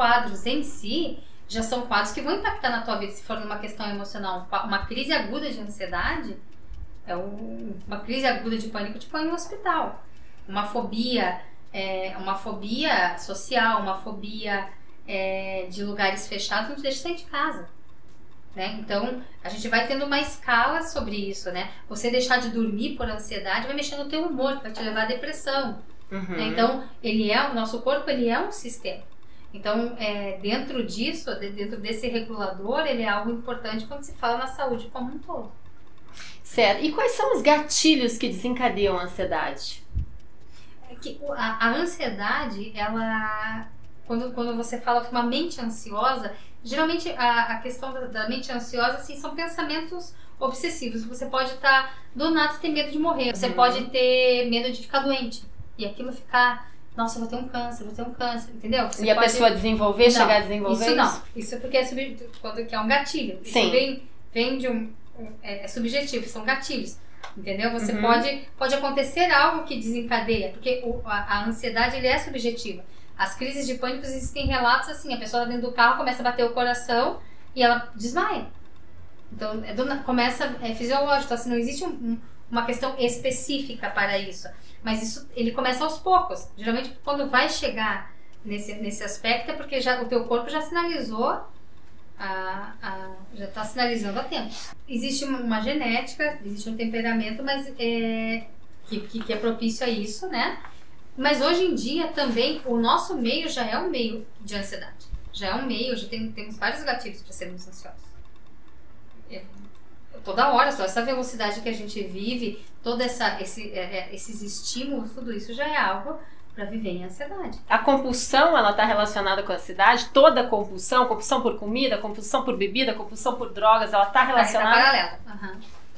quadros em si já são quadros que vão impactar na tua vida se for numa questão emocional. Uma crise aguda de ansiedade, uma crise aguda de pânico te põe no hospital. Uma fobia social, uma fobia de lugares fechados não te deixa sair de casa. Né? Então, a gente vai tendo uma escala sobre isso, né? Você deixar de dormir por ansiedade vai mexer no teu humor, vai te levar à depressão. Né? Então, o nosso corpo ele é um sistema. Então, dentro disso, dentro desse regulador, ele é algo importante quando se fala na saúde como um todo. Certo. E quais são os gatilhos que desencadeiam a ansiedade? A ansiedade, ela... Quando você fala que uma mente ansiosa, geralmente a questão da mente ansiosa assim, são pensamentos obsessivos. Você pode estar, do nada, você tem medo de morrer. Você pode ter medo de ficar doente. E aquilo ficar, nossa, eu vou ter um câncer, entendeu? Você a pessoa desenvolver, chegar a desenvolver isso? Não, isso porque quando que é um gatilho. Sim. Isso vem de é subjetivo, são gatilhos. Entendeu? Você pode acontecer algo que desencadeia, porque a ansiedade ele é subjetiva. As crises de pânico existem relatos assim, a pessoa dentro do carro começa a bater o coração e ela desmaia. Então, começa, fisiológico, então, assim, não existe uma questão específica para isso. Mas isso, ele começa aos poucos. Geralmente, quando vai chegar nesse aspecto, é porque o teu corpo já sinalizou, já está sinalizando há tempo. Existe uma genética, existe um temperamento, mas que é propício a isso, né? Mas hoje em dia também o nosso meio já é um meio de ansiedade. Já é um meio, já temos vários gatilhos para sermos ansiosos. Toda hora, só essa velocidade que a gente vive, todos esses estímulos, tudo isso já é algo para viver em ansiedade. A compulsão, ela está relacionada com a ansiedade? Toda compulsão por comida, compulsão por bebida, compulsão por drogas, ela está relacionada? Tá paralela.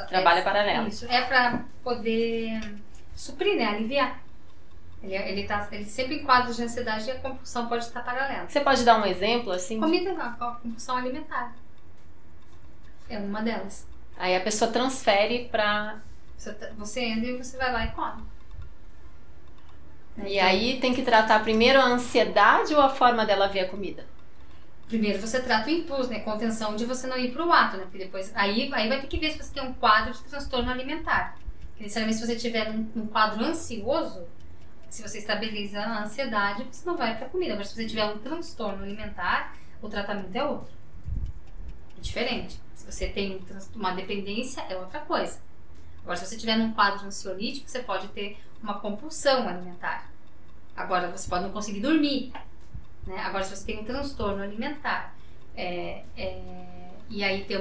Trabalha paralelo. Isso, para poder suprir, né, aliviar. Ele sempre em quadros de ansiedade e a compulsão pode estar paralela. Você pode dar um exemplo assim? Comida, a compulsão alimentar. É uma delas. Aí a pessoa transfere para... Você entra e você vai lá e come. E aí tem que tratar primeiro a ansiedade ou a forma dela ver a comida? Primeiro você trata o impulso, né? Contenção de você não ir pro ato, né? Porque depois... Aí vai ter que ver se você tem um quadro de transtorno alimentar. Porque necessariamente se você tiver num quadro ansioso... Se você estabiliza a ansiedade, você não vai para a comida. Mas se você tiver um transtorno alimentar, o tratamento é outro. É diferente. Se você tem uma dependência, é outra coisa. Agora, se você tiver num quadro ansiolítico, você pode ter uma compulsão alimentar. Agora, você pode não conseguir dormir. Né? Agora, se você tem um transtorno alimentar, e aí tem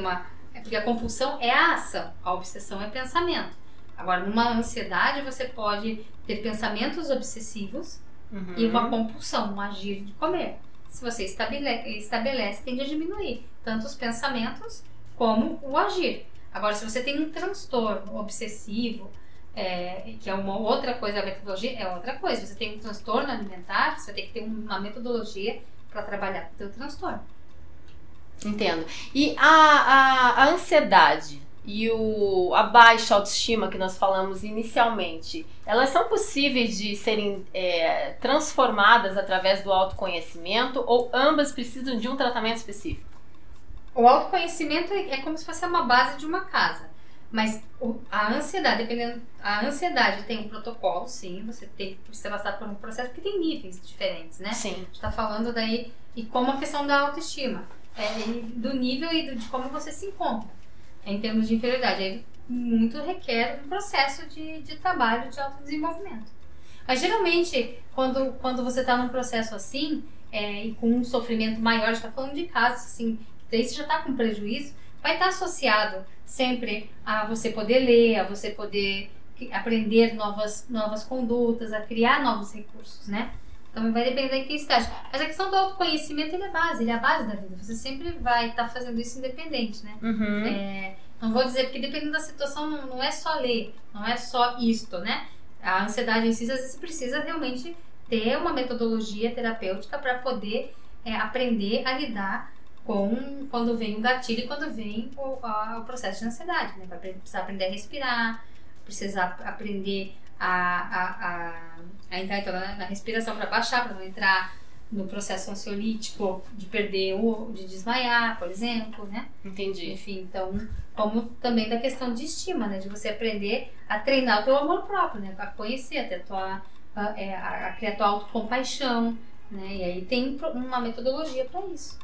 porque a compulsão é a ação, a obsessão é pensamento. Agora, numa ansiedade, você pode ter pensamentos obsessivos e uma compulsão, um agir de comer. Se você estabelece, tende a diminuir tanto os pensamentos como o agir. Agora, se você tem um transtorno obsessivo, que é uma outra coisa, a metodologia é outra coisa. Você tem um transtorno alimentar, você vai ter que ter uma metodologia para trabalhar com o teu transtorno. Entendo. E a ansiedade e a baixa autoestima que nós falamos inicialmente, elas são possíveis de serem transformadas através do autoconhecimento ou ambas precisam de um tratamento específico? O autoconhecimento é como se fosse uma base de uma casa, mas a ansiedade tem um protocolo, sim, você precisa passar por um processo, porque tem níveis diferentes, né? Sim. A gente está falando daí, e como a questão da autoestima, do nível e de como você se encontra. Em termos de inferioridade, aí muito requer um processo de trabalho de autodesenvolvimento. Mas geralmente, quando você está num processo assim, e com um sofrimento maior, a gente está falando de casos assim, que daí você já está com prejuízo, vai estar associado sempre a você poder ler, a você poder aprender novas condutas, a criar novos recursos, né? Então vai depender da intensidade. Mas a questão do autoconhecimento, ele é a base da vida. Você sempre vai estar fazendo isso independente, né? Não vou dizer, porque dependendo da situação, não é só ler, não é só isto, né? A ansiedade em si, às vezes, precisa realmente ter uma metodologia terapêutica para poder aprender a lidar com quando vem o gatilho e quando vem o processo de ansiedade, né? Vai precisar aprender a respirar, precisar aprender a entrar então, na respiração para baixar, para não entrar no processo ansiolítico, de perder de desmaiar, por exemplo, né? Entendi. Enfim, então, como também da questão de estima, né? De você aprender a treinar o teu amor próprio, né? A conhecer, a criar a tua autocompaixão, né? E aí tem uma metodologia para isso.